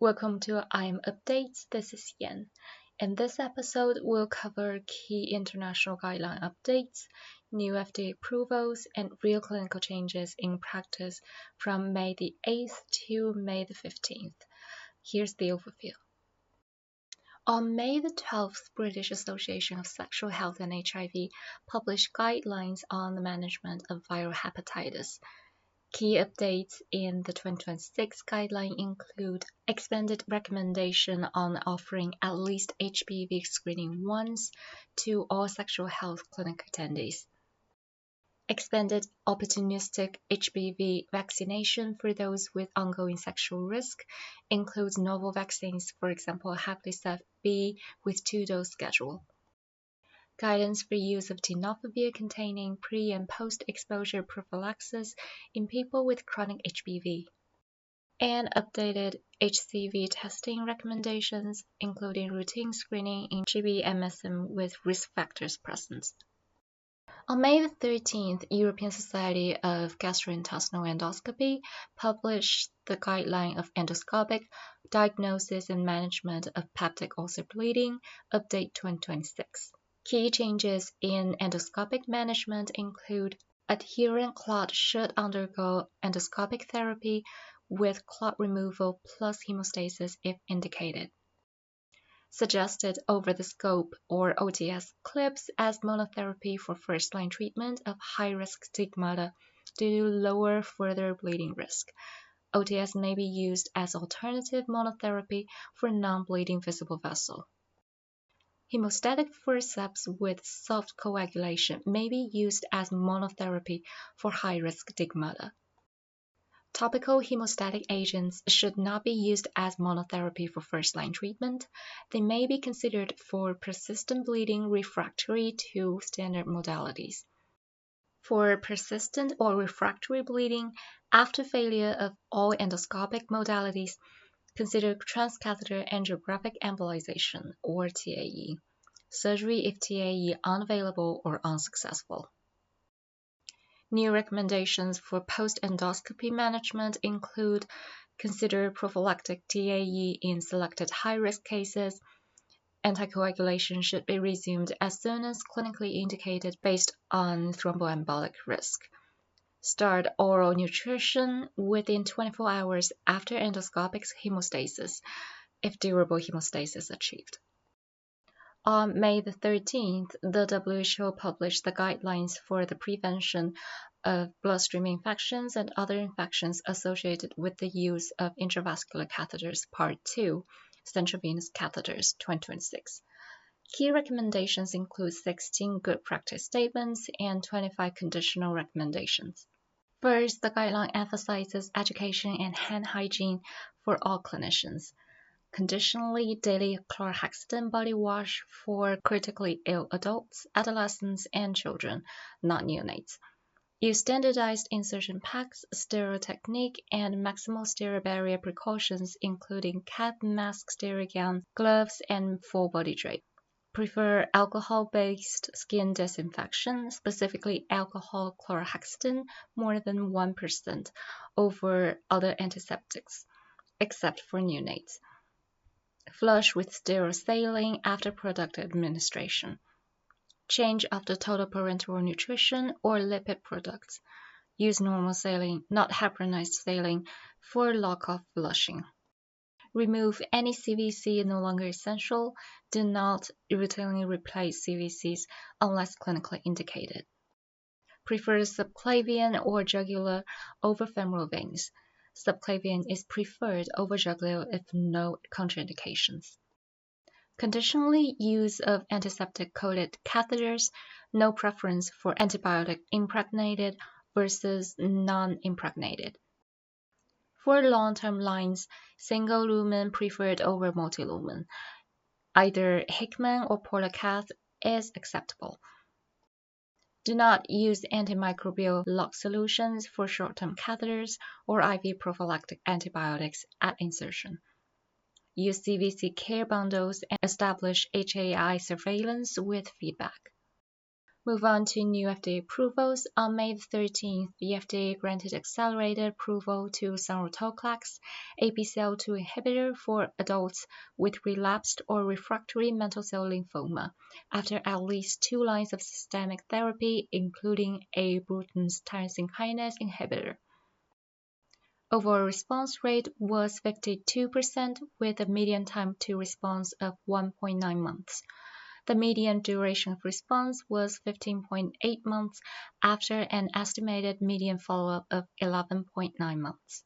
Welcome to IM Updates. This is Yan. In this episode, we'll cover key international guideline updates, new FDA approvals, and real clinical changes in practice from May the 8th to May the 15th. Here's the overview. On May the 12th, British Association of Sexual Health and HIV published guidelines on the management of viral hepatitis. Key updates in the 2026 guideline include expanded recommendation on offering at least HPV screening once to all sexual health clinic attendees. Expanded opportunistic HPV vaccination for those with ongoing sexual risk includes novel vaccines, for example, hepatitis B with 2-dose schedule. Guidance for use of tenofovir containing pre- and post-exposure prophylaxis in people with chronic HBV, and updated HCV testing recommendations, including routine screening in GBMSM with risk factors present. On May the 13th, European Society of Gastrointestinal Endoscopy published the Guideline of Endoscopic Diagnosis and Management of Peptic Ulcer Bleeding, Update 2026. Key changes in endoscopic management include adherent clot should undergo endoscopic therapy with clot removal plus hemostasis if indicated. Suggested over-the-scope or OTS clips as monotherapy for first-line treatment of high-risk stigmata due to lower further bleeding risk. OTS may be used as alternative monotherapy for non-bleeding visible vessel. Hemostatic forceps with soft coagulation may be used as monotherapy for high-risk stigmata. Topical hemostatic agents should not be used as monotherapy for first-line treatment. They may be considered for persistent bleeding refractory to standard modalities. For persistent or refractory bleeding after failure of all endoscopic modalities, consider transcatheter angiographic embolization or TAE. Surgery if TAE unavailable or unsuccessful. New recommendations for post-endoscopy management include consider prophylactic TAE in selected high-risk cases. Anticoagulation should be resumed as soon as clinically indicated based on thromboembolic risk. Start oral nutrition within 24 hours after endoscopic hemostasis, if durable hemostasis achieved. On May the 13th, the WHO published the guidelines for the prevention of bloodstream infections and other infections associated with the use of intravascular catheters, Part 2, central venous catheters, 2026. Key recommendations include 16 good practice statements and 25 conditional recommendations. First, the guideline emphasizes education and hand hygiene for all clinicians. Conditionally, daily chlorhexidine body wash for critically ill adults, adolescents, and children, not neonates. Use standardized insertion packs, sterile technique, and maximal sterile barrier precautions, including cap, mask, sterile gown, gloves, and full body drape. Prefer alcohol-based skin disinfection, specifically alcohol chlorhexidine, more than 1% over other antiseptics, except for neonates. Flush with sterile saline after product administration. Change after total parenteral nutrition or lipid products. Use normal saline, not heparinized saline, for lock-off flushing. Remove any CVC no longer essential. Do not routinely replace CVCs unless clinically indicated. Prefer subclavian or jugular over femoral veins. Subclavian is preferred over jugular if no contraindications. Conditionally, use of antiseptic-coated catheters, no preference for antibiotic-impregnated versus non-impregnated. For long-term lines, single lumen preferred over multi-lumen. Either Hickman or Portacath is acceptable. Do not use antimicrobial lock solutions for short-term catheters or IV prophylactic antibiotics at insertion. Use CVC care bundles and establish HAI surveillance with feedback. Move on to new FDA approvals. On May 13th, the FDA granted accelerated approval to Sonrotoclax, a BCL2 inhibitor for adults with relapsed or refractory mantle cell lymphoma, after at least 2 lines of systemic therapy, including a Bruton's tyrosine kinase inhibitor. Overall response rate was 52%, with a median time to response of 1.9 months. The median duration of response was 15.8 months after an estimated median follow-up of 11.9 months.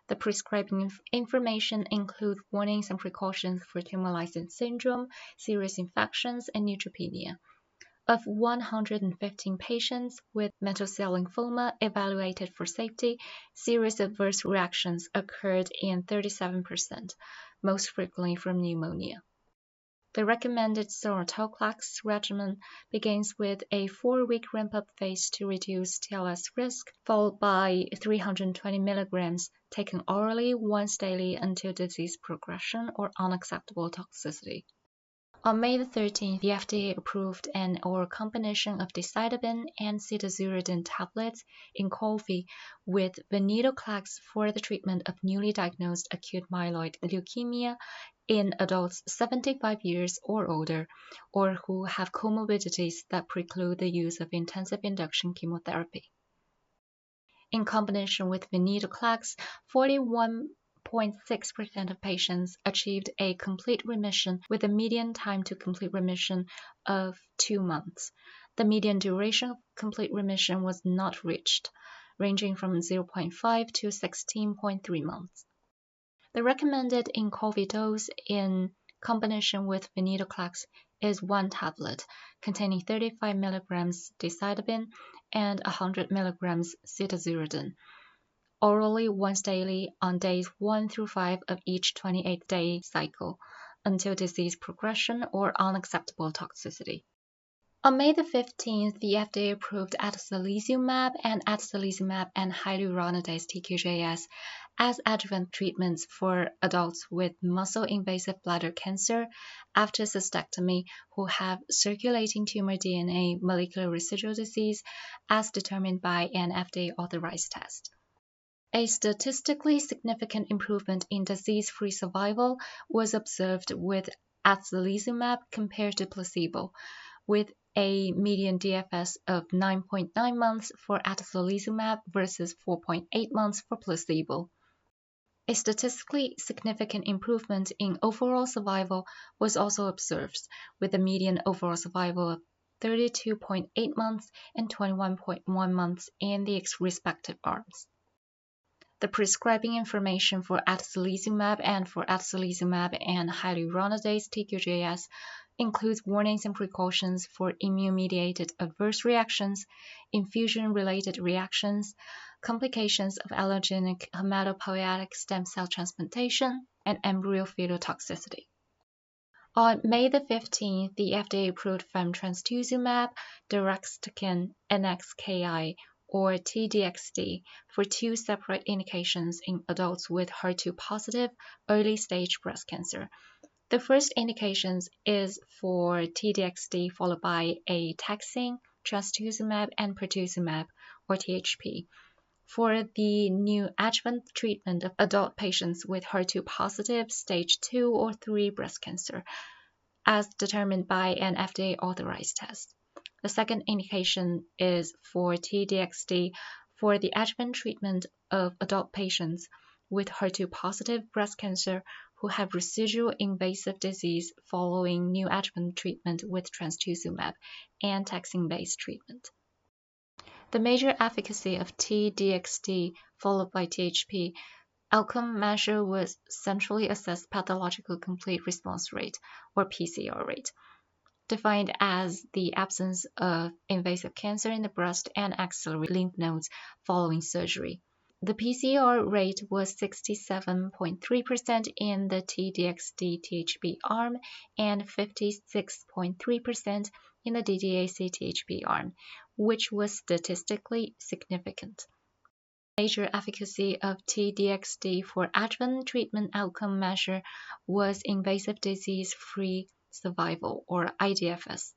The prescribing information includes warnings and precautions for tumor lysis syndrome, serious infections, and neutropenia. Of 115 patients with mantle cell lymphoma evaluated for safety, serious adverse reactions occurred in 37%, most frequently from pneumonia. The recommended Sonrotoclax regimen begins with a 4-week ramp-up phase to reduce TLS risk, followed by 320 mg taken orally once daily until disease progression or unacceptable toxicity. On May 13th, the FDA approved an oral combination of Decitabine and cedazuridine tablets, Inqovi, with venetoclax for the treatment of newly diagnosed acute myeloid leukemia in adults 75 years or older, or who have comorbidities that preclude the use of intensive induction chemotherapy. In combination with venetoclax, 41.6% of patients achieved a complete remission with a median time to complete remission of 2 months. The median duration of complete remission was not reached, ranging from 0.5 to 16.3 months. The recommended Inqovi dose in combination with venetoclax is 1 tablet containing 35 mg Decitabine and 100 mg cedazuridine, orally once daily on days 1 through 5 of each 28-day cycle until disease progression or unacceptable toxicity. On May 15th, the FDA approved Atezolizumab and hyaluronidase-tqjs as adjuvant treatments for adults with muscle-invasive bladder cancer after cystectomy who have circulating tumor DNA molecular residual disease as determined by an FDA-authorized test. A statistically significant improvement in disease-free survival was observed with Atezolizumab compared to placebo, with a median DFS of 9.9 months for Atezolizumab versus 4.8 months for placebo. A statistically significant improvement in overall survival was also observed, with a median overall survival of 32.8 months and 21.1 months in the respective arms. The prescribing information for Atezolizumab and hyaluronidase-tqjs includes warnings and precautions for immune-mediated adverse reactions, infusion-related reactions, complications of allogeneic hematopoietic stem cell transplantation, and embryo-fetal toxicity. On May 15th, the FDA approved Fam-trastuzumab, deruxtecan-nxki, or T-DXd, for 2 separate indications in adults with HER2-positive early-stage breast cancer. The first indication is for T-DXd followed by a taxane, trastuzumab, and pertuzumab, or THP, for the new adjuvant treatment of adult patients with HER2-positive stage 2 or 3 breast cancer, as determined by an FDA-authorized test. The second indication is for T-DXd for the adjuvant treatment of adult patients with HER2-positive breast cancer who have residual invasive disease following neoadjuvant treatment with trastuzumab and taxane-based treatment. The major efficacy of T-DXd followed by THP outcome measure was centrally assessed pathological complete response rate, or PCR rate, defined as the absence of invasive cancer in the breast and axillary lymph nodes following surgery. The PCR rate was 67.3% in the T-DXd THP arm and 56.3% in the DDAC THP arm, which was statistically significant. Major efficacy of T-DXd for adjuvant treatment outcome measure was invasive disease-free survival, or IDFS,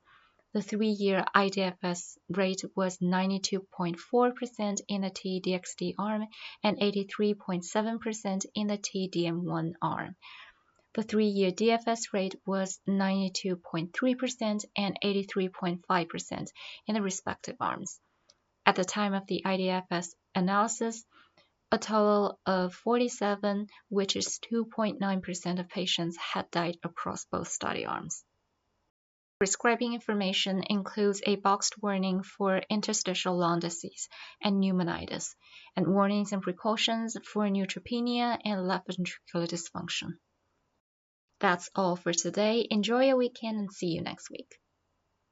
The 3-year IDFS rate was 92.4% in the T-DXd arm and 83.7% in the T-DM1 arm. The 3-year DFS rate was 92.3% and 83.5% in the respective arms. At the time of the IDFS analysis, a total of 47, which is 2.9% of patients, had died across both study arms. Prescribing information includes a boxed warning for interstitial lung disease and pneumonitis, and warnings and precautions for neutropenia and left ventricular dysfunction. That's all for today. Enjoy your weekend and see you next week.